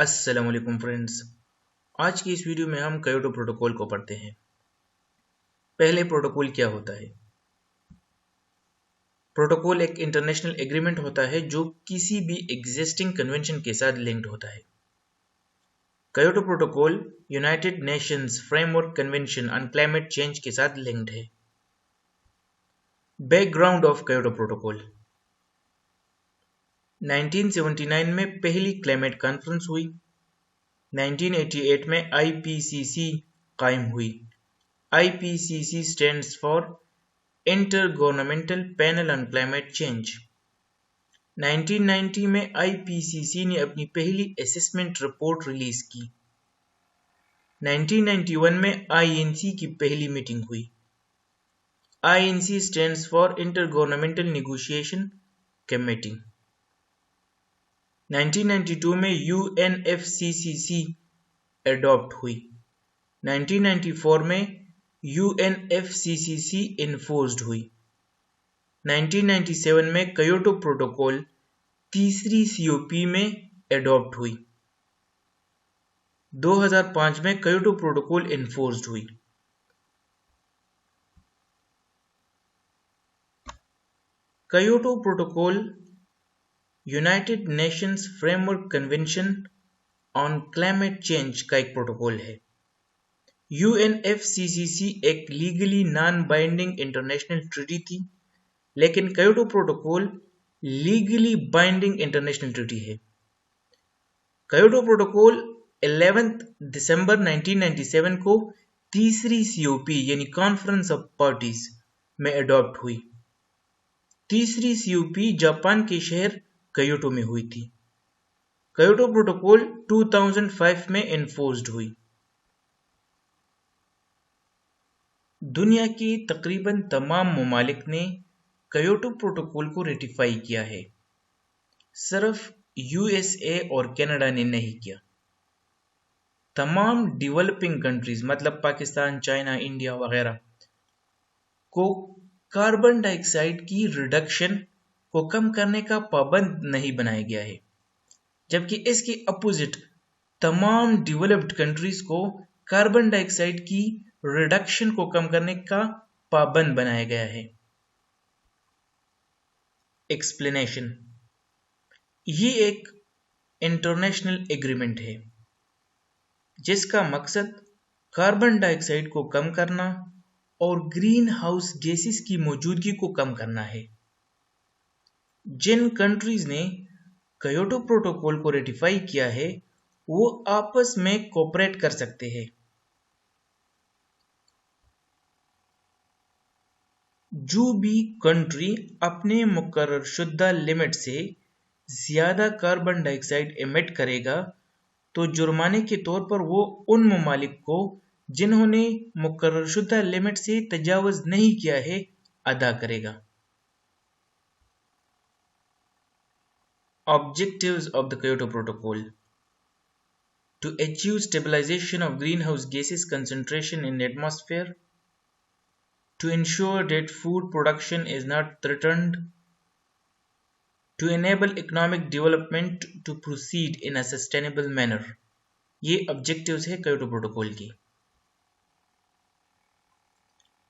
अस्सलाम वालेकुम फ्रेंड्स। आज की इस वीडियो में हम क्योटो प्रोटोकॉल को पढ़ते हैं। पहले प्रोटोकॉल क्या होता है? प्रोटोकॉल एक इंटरनेशनल एग्रीमेंट होता है जो किसी भी एग्जिस्टिंग कन्वेंशन के साथ लिंक्ड होता है। Kyoto protocol United Nations framework convention on climate change के साथ लिंक्ड है। Background of Kyoto protocol. 1979 में पहली क्लाइमेट कॉन्फ्रेंस हुई। 1988 में आईपीसीसी कायम हुई। IPCC stands for Intergovernmental Panel on Climate Change। 1990 में IPCC ने अपनी पहली असेसमेंट रिपोर्ट रिलीज की। 1991 में INC की पहली मीटिंग हुई। INC stands for Intergovernmental Negotiation Committee। 1992 में UNFCCC एडॉप्ट हुई। 1994 में UNFCCC इन्फोर्स्ड हुई। 1997 में क्योटो प्रोटोकॉल तीसरी COP में एडॉप्ट हुई। 2005 में क्योटो प्रोटोकॉल इन्फोर्स्ड हुई। Kyoto protocol United Nations framework convention on climate change का एक प्रोटोकॉल है। UNFCCC एक legally non binding international treaty थी, लेकिन Kyoto protocol legally binding international treaty है। क्योटो प्रोटोकॉल 11 दिसंबर 1997 को तीसरी COP यानी कॉन्फ्रेंस ऑफ पार्टीज में एडॉप्ट हुई। तीसरी COP जापान के शहर क्योटो में हुई थी। क्योटो प्रोटोकॉल 2005 में एनफोर्स्ड हुई। दुनिया के तकरीबन तमाम ममालिक ने क्योटो प्रोटोकॉल को रेटिफाई किया है, सिर्फ USA और कनाडा ने नहीं किया। तमाम डेवलपिंग कंट्रीज मतलब पाकिस्तान, चाइना, इंडिया वगैरह को कार्बन डाइऑक्साइड की रिडक्शन को कम करने का पाबंद नहीं बनाया गया है, जबकि इसके अपोजिट तमाम डेवलप्ड कंट्रीज को कार्बन डाइऑक्साइड की रिडक्शन को कम करने का पाबंद बनाया गया है। एक्सप्लेनेशन। ये एक इंटरनेशनल एग्रीमेंट है जिसका मकसद कार्बन डाइऑक्साइड को कम करना और ग्रीन हाउस गैसेस की मौजूदगी को कम करना है। जिन कंट्रीज ने क्योटो प्रोटोकॉल को रेटिफाई किया है वो आपस में कोऑपरेट कर सकते हैं। जो भी कंट्री अपने मुकर्रर शुदा लिमिट से ज्यादा कार्बन डाइऑक्साइड एमिट करेगा तो जुर्माने के तौर पर वो उन ममालिक को जिन्होंने मुकर्रर शुदा लिमिट से तजावुज नहीं किया है अदा करेगा। Objectives of the Kyoto Protocol: to achieve stabilization of greenhouse gases concentration in the atmosphere, to ensure that food production is not threatened, to enable economic development to proceed in a sustainable manner। ये objectives है Kyoto protocol की।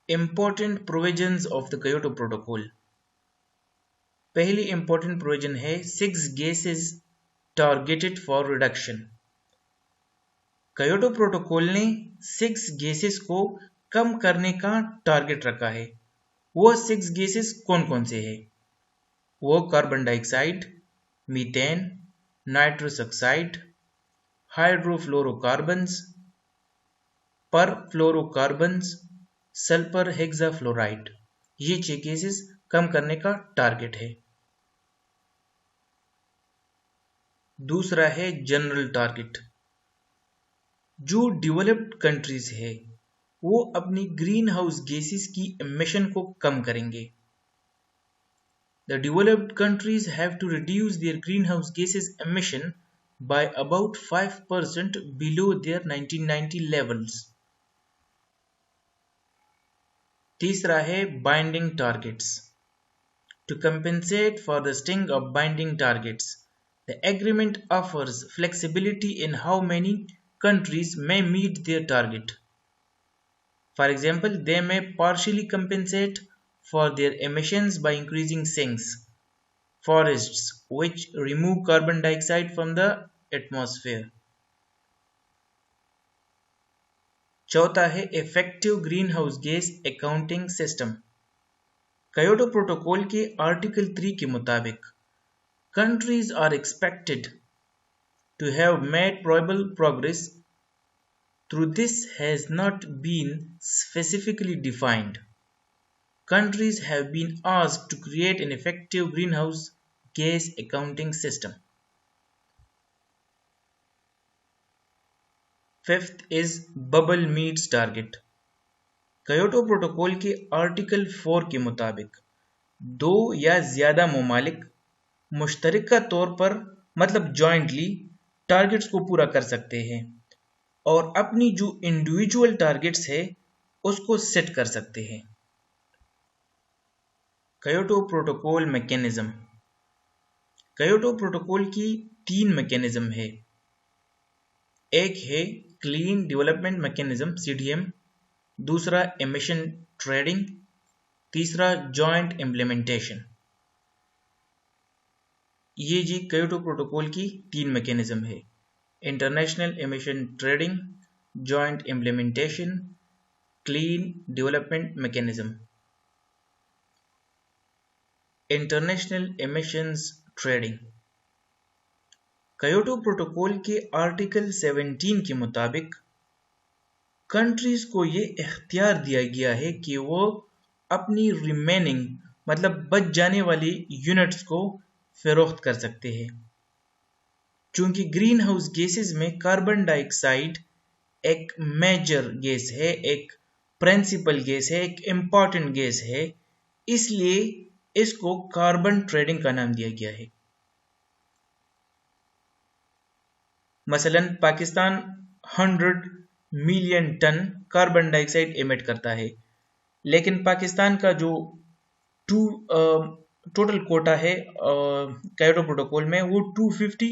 Important provisions of the Kyoto Protocol: पहली important provision है 6 gases targeted for reduction। Kyoto protocol ने 6 gases को कम करने का target रखा है। वो 6 गैसेस कौन कौन से हैं? वो carbon dioxide, methane, nitrous oxide, hydrofluorocarbons, perfluorocarbons, sulphur hexafluoride. ये 6 गैसेस कम करने का टारगेट है। दूसरा है जनरल टारगेट। जो डेवलप्ड कंट्रीज है वो अपनी ग्रीन हाउस गैसेस की एमिशन को कम करेंगे। The developed countries have to reduce their greenhouse gases emission by about 5% below their 1990 levels। तीसरा है binding targets। To compensate for the sting of binding targets, The agreement offers flexibility in how many countries may meet their target. For example, they may partially compensate for their emissions by increasing sinks, forests, which remove carbon dioxide from the atmosphere. चौथा है effective greenhouse gas accounting system. Kyoto protocol के article 3 के मुताबिक countries are expected to have made probable progress, though this has not been specifically defined. Countries have been asked to create an effective greenhouse gas accounting system. Fifth is bubble meets target. Kyoto protocol के article 4 के मुताबिक दो या ज्यादा ममालिक मुश्तरका तौर पर मतलब जॉइंटली टारगेट्स को पूरा कर सकते हैं और अपनी जो इंडिविजुअल टारगेट्स है उसको सेट कर सकते हैं। Kyoto protocol mechanism. Kyoto protocol की 3 मैकेनिज्म है। एक है क्लीन डेवलपमेंट मैकेनिज्म CDM, दूसरा एमिशन ट्रेडिंग, तीसरा जॉइंट इम्प्लीमेंटेशन। ये जी कयोटो प्रोटोकॉल की 3 मैकेनिज्म है। International emission trading, joint implementation, clean development mechanism. International emissions trading. Kyoto protocol के आर्टिकल 17 के मुताबिक कंट्रीज को ये इख्तियार दिया गया है कि वो अपनी रिमेनिंग मतलब बच जाने वाली यूनिट्स को फरोख्त कर सकते हैं। चूंकि ग्रीन हाउस गैसेस में कार्बन डाइऑक्साइड एक मेजर गैस है, एक प्रिंसिपल गैस है, एक इंपॉर्टेंट गैस है, इसलिए इसको कार्बन ट्रेडिंग का नाम दिया गया है। मसलन Pakistan 100 million ton carbon dioxide emit करता है, लेकिन पाकिस्तान का जो टोटल कोटा है कयोटो प्रोटोकॉल में वो 250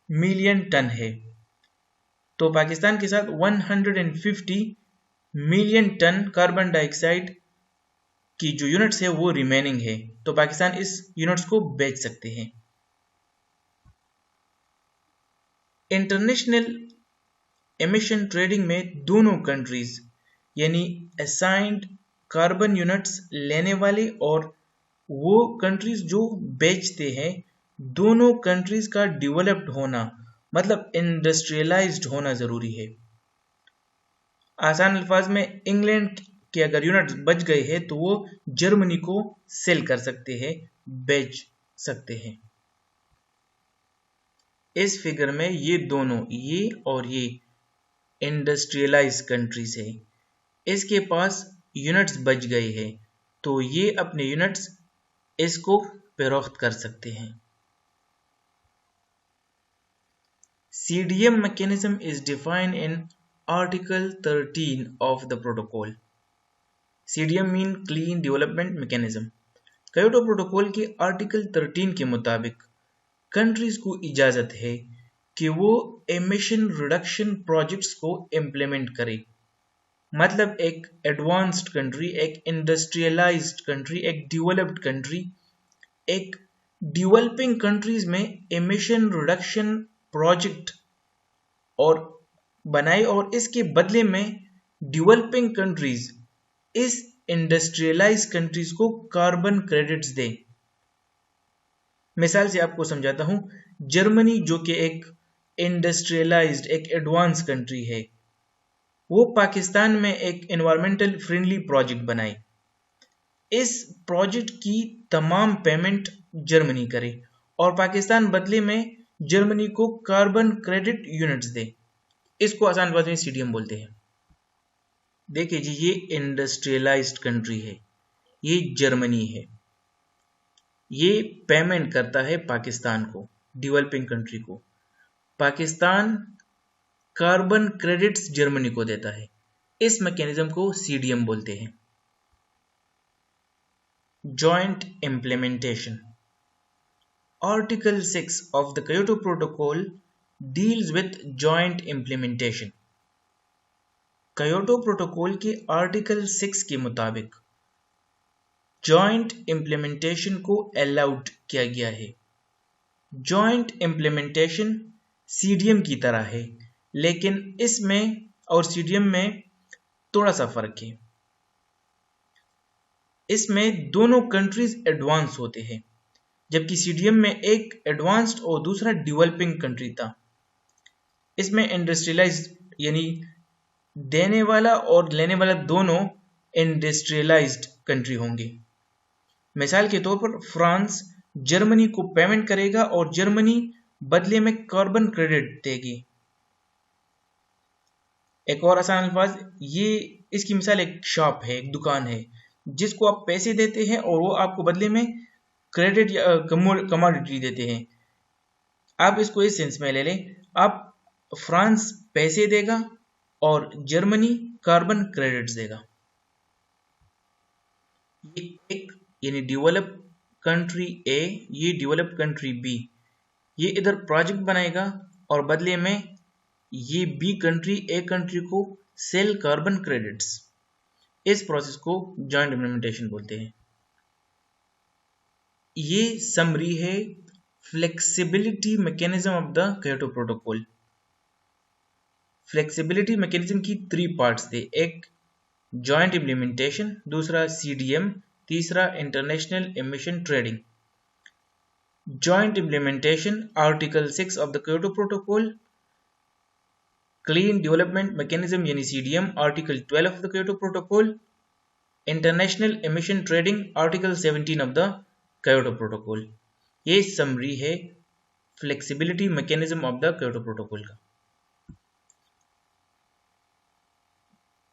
मिलियन टन है। तो पाकिस्तान के साथ 150 मिलियन टन कार्बन डाइऑक्साइड की जो यूनिट्स है वो रिमेनिंग है, तो पाकिस्तान इस यूनिट्स को बेच सकते हैं। इंटरनेशनल एमिशन ट्रेडिंग में दोनों कंट्रीज यानी असाइंड कार्बन यूनिट्स लेने वाले और वो कंट्रीज जो बेचते हैं, दोनों कंट्रीज का डेवलप्ड होना मतलब इंडस्ट्रियलाइज्ड होना जरूरी है। आसान अल्फाज में इंग्लैंड के अगर यूनिट्स बच गए हैं तो वो जर्मनी को सेल कर सकते हैं, बेच सकते हैं। इस फिगर में ये दोनों, ये और ये इंडस्ट्रियलाइज कंट्रीज है, इसके पास यूनिट्स बच गए हैं तो ये अपने यूनिट्स इसको फरोख्त कर सकते हैं। CDM mechanism is defined in Article 13 of the protocol. CDM mean Clean Development Mechanism. Kyoto protocol के आर्टिकल 13 के मुताबिक कंट्रीज को इजाजत है कि वो एमिशन रिडक्शन प्रोजेक्ट्स को इम्प्लीमेंट करे। मतलब एक एडवांस्ड कंट्री, एक इंडस्ट्रियलाइज्ड कंट्री, एक डेवलप्ड कंट्री, एक डेवलपिंग कंट्रीज में एमिशन रिडक्शन प्रोजेक्ट और बनाए और इसके बदले में डेवलपिंग कंट्रीज इस इंडस्ट्रियलाइज कंट्रीज को कार्बन क्रेडिट्स दे। मिसाल से आपको समझाता हूं, जर्मनी जो कि एक इंडस्ट्रियलाइज्ड, एक एडवांस कंट्री है, वो पाकिस्तान में एक एनवायरमेंटल फ्रेंडली प्रोजेक्ट बनाए। इस प्रोजेक्ट की तमाम पेमेंट जर्मनी करे और पाकिस्तान बदले में जर्मनी को कार्बन क्रेडिट यूनिट्स दे। इसको आसान भाषा में CDM बोलते हैं। देखिए जी, ये इंडस्ट्रियलाइज्ड कंट्री है, ये जर्मनी है, ये पेमेंट करता है पाकिस्तान को, डेवलपिंग कंट्री को। पाकिस्तान कार्बन क्रेडिट्स जर्मनी को देता है। इस मैकेनिज्म को CDM बोलते हैं। Joint implementation. Article 6 of the Kyoto Protocol deals with joint implementation. Kyoto Protocol के आर्टिकल 6 के मुताबिक जॉइंट इम्प्लीमेंटेशन को अलाउड किया गया है। जॉइंट इम्प्लीमेंटेशन सीडीएम की तरह है, लेकिन इसमें और सीडीएम में थोड़ा सा फर्क है। इसमें दोनों कंट्रीज एडवांस होते हैं, जबकि सीडीएम में एक एडवांस्ड और दूसरा डेवलपिंग कंट्री था। इसमें इंडस्ट्रियलाइज्ड यानी देने वाला और लेने वाला दोनों इंडस्ट्रियलाइज्ड कंट्री होंगे। मिसाल के तौर पर फ्रांस जर्मनी को पेमेंट करेगा और जर्मनी बदले में कार्बन क्रेडिट देगी। एक और आसान अल्फाज, ये इसकी मिसाल एक शॉप है, एक दुकान है, जिसको आप पैसे देते हैं और वो आपको बदले में क्रेडिट या कमोडिटी देते हैं। आप इसको इस सेंस में ले लें, आप फ्रांस पैसे देगा और जर्मनी कार्बन क्रेडिट्स देगा। ये एक यानी डेवलप कंट्री ए, ये डेवलप कंट्री बी, ये इधर प्रोजेक्ट बनाएगा और बदले में ये बी कंट्री ए कंट्री को सेल कार्बन क्रेडिट्स। इस प्रोसेस को जॉइंट इम्प्लीमेंटेशन बोलते हैं। ये समरी है flexibility mechanism of the Kyoto protocol. Flexibility mechanism की 3 पार्ट्स थे, एक जॉइंट इम्प्लीमेंटेशन, दूसरा सीडीएम, तीसरा international emission trading. Joint implementation article 6 of the Kyoto protocol, clean development mechanism यानी CDM article 12 of the Kyoto protocol, international emission trading article 17 of the Kyoto protocol. ये summary है flexibility mechanism of the Kyoto protocol का।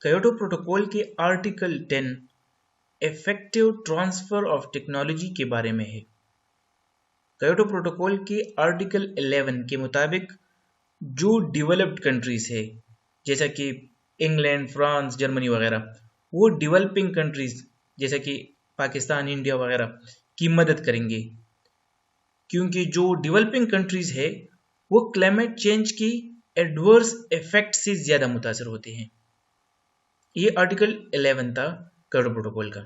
Kyoto protocol के article 10 effective transfer of technology के बारे में है। Kyoto protocol के आर्टिकल 11 के मुताबिक जो डेवलप्ड कंट्रीज है, जैसा कि इंग्लैंड, फ्रांस, जर्मनी वगैरह, वो डेवलपिंग कंट्रीज जैसा कि पाकिस्तान, इंडिया वगैरह की मदद करेंगे, क्योंकि जो डेवलपिंग कंट्रीज है वो क्लाइमेट चेंज की एडवर्स इफेक्ट से ज्यादा मुतासर होते हैं। ये आर्टिकल 11 था क्योटो प्रोटोकॉल का।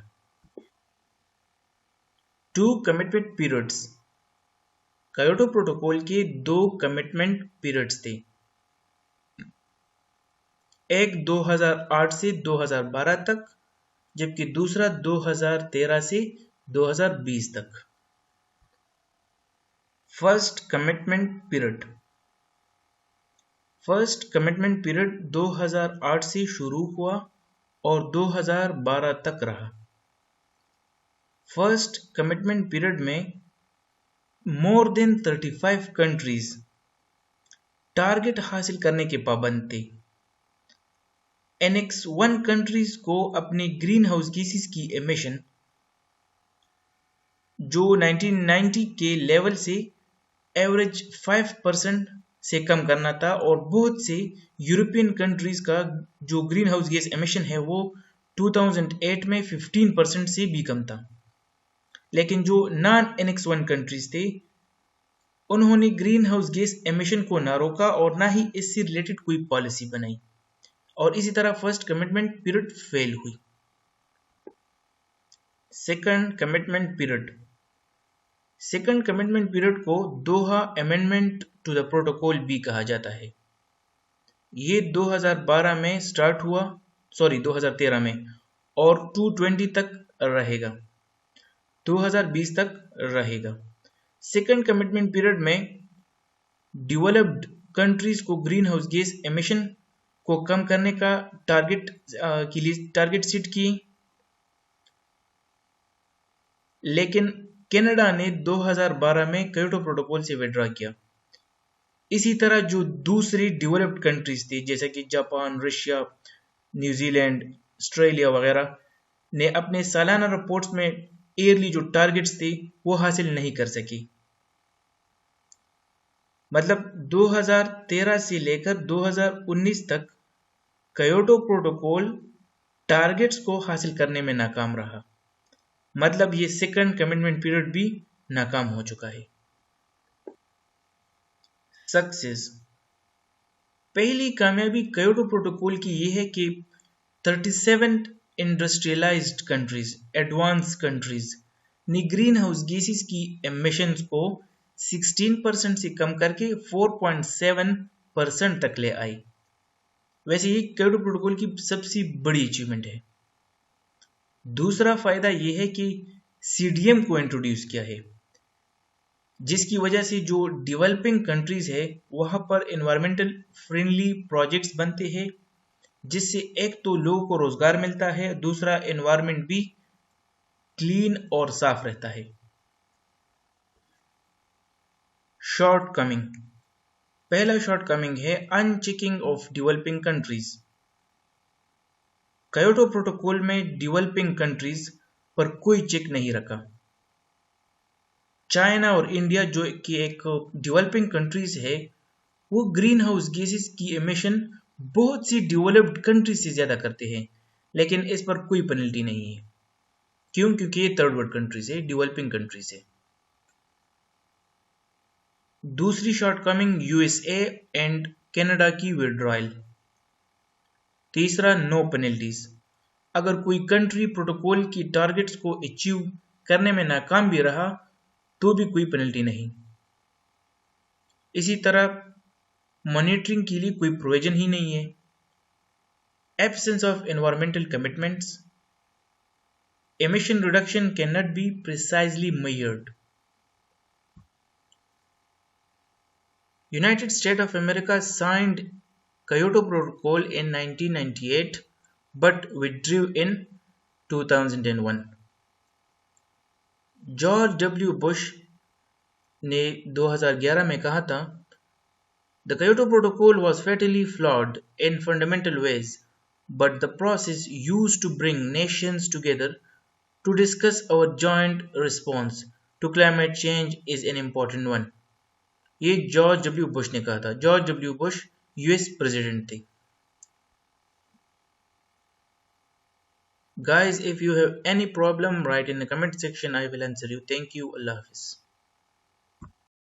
2 कमिटमेंट पीरियड्स। क्योटो प्रोटोकॉल के 2 कमिटमेंट पीरियड्स थे, एक 2008 से 2012 तक, जबकि दूसरा 2013 से 2020 तक। फर्स्ट कमिटमेंट पीरियड 2008 से शुरू हुआ और 2012 तक रहा। फर्स्ट कमिटमेंट पीरियड में मोर देन 35 कंट्रीज टारगेट हासिल करने के पाबंद थे। एनेक्स 1 कंट्रीज को अपने ग्रीन हाउस गैसेस की एमिशन जो 1990 के लेवल से एवरेज 5% से कम करना था, और बहुत से यूरोपियन कंट्रीज का जो ग्रीन हाउस गैस एमिशन है वो 2008 में 15% से भी कम था। लेकिन जो नॉन एनेक्स 1 कंट्रीज थे उन्होंने ग्रीन हाउस गैस एमिशन को ना रोका और ना ही इससे रिलेटेड कोई पॉलिसी बनाई, और इसी तरह फर्स्ट कमिटमेंट पीरियड फेल हुई। सेकंड कमिटमेंट पीरियड को दोहा अमेंडमेंट टू द प्रोटोकॉल भी कहा जाता है। ये 2013 में और 2020 तक रहेगा, 2020 तक रहेगा। सेकंड कमिटमेंट पीरियड में डेवलप्ड कंट्रीज को ग्रीन हाउस गैस एमिशन को कम करने का टारगेट सेट की, लेकिन कनाडा ने 2012 में क्योटो प्रोटोकॉल से विड्रॉ किया। इसी तरह जो दूसरी डेवलप्ड कंट्रीज थी जैसे कि जापान, रशिया, न्यूजीलैंड, ऑस्ट्रेलिया वगैरह ने अपने सालाना रिपोर्ट्स में ईयरली जो टारगेट्स थे वो हासिल नहीं कर सकी। मतलब 2013 से लेकर 2019 तक क्योटो प्रोटोकॉल टारगेट्स को हासिल करने में नाकाम रहा। मतलब ये सेकंड कमिटमेंट पीरियड भी नाकाम हो चुका है। सक्सेस। पहली कामयाबी क्योटो प्रोटोकॉल की यह है कि 37 इंडस्ट्रियलाइज्ड कंट्रीज, एडवांस कंट्रीज ने ग्रीन हाउस गैसेस की एमिशंस को 16% से कम करके 4.7% तक ले आई। वैसे ये क्योटो प्रोटोकॉल की सबसे बड़ी अचीवमेंट है। दूसरा फायदा यह है कि सीडीएम को इंट्रोड्यूस किया है, जिसकी वजह से जो डेवलपिंग कंट्रीज है वहां पर एनवायरमेंटल फ्रेंडली प्रोजेक्ट्स बनते हैं, जिससे एक तो लोगों को रोजगार मिलता है, दूसरा एनवायरमेंट भी क्लीन और साफ रहता है। शॉर्टकमिंग। पहला शॉर्टकमिंग है unchecking of developing countries. Kyoto protocol में डेवलपिंग कंट्रीज पर कोई चेक नहीं रखा। चाइना और इंडिया जो कि एक डेवलपिंग कंट्रीज है, वो ग्रीन हाउस गैसेस की एमिशन बहुत सी डेवलप्ड कंट्रीज से ज्यादा करते हैं, लेकिन इस पर कोई पेनल्टी नहीं है। क्यों? क्योंकि ये थर्ड वर्ल्ड कंट्रीज है, डेवलपिंग कंट्रीज है। दूसरी शॉर्टकमिंग यूएसए एंड कनाडा की विड्रॉयल। तीसरा नो पेनल्टीज। अगर कोई कंट्री प्रोटोकॉल की टारगेट्स को अचीव करने में नाकाम भी रहा तो भी कोई पेनल्टी नहीं। इसी तरह मॉनिटरिंग के लिए कोई प्रोविजन ही नहीं है। Absence of environmental commitments. Emission reduction can not be precisely measured. United States of America signed Kyoto Protocol in 1998 but withdrew in 2001. George W Bush ने 2011 में कहा था, The Kyoto Protocol was fatally flawed in fundamental ways, but the process used to bring nations together to discuss our joint response to climate change is an important one. ये George W Bush ने कहा था। George W Bush US president थे। Guys, if you have any problem, write in the comment section. I will answer you. Thank you. Allah Hafiz.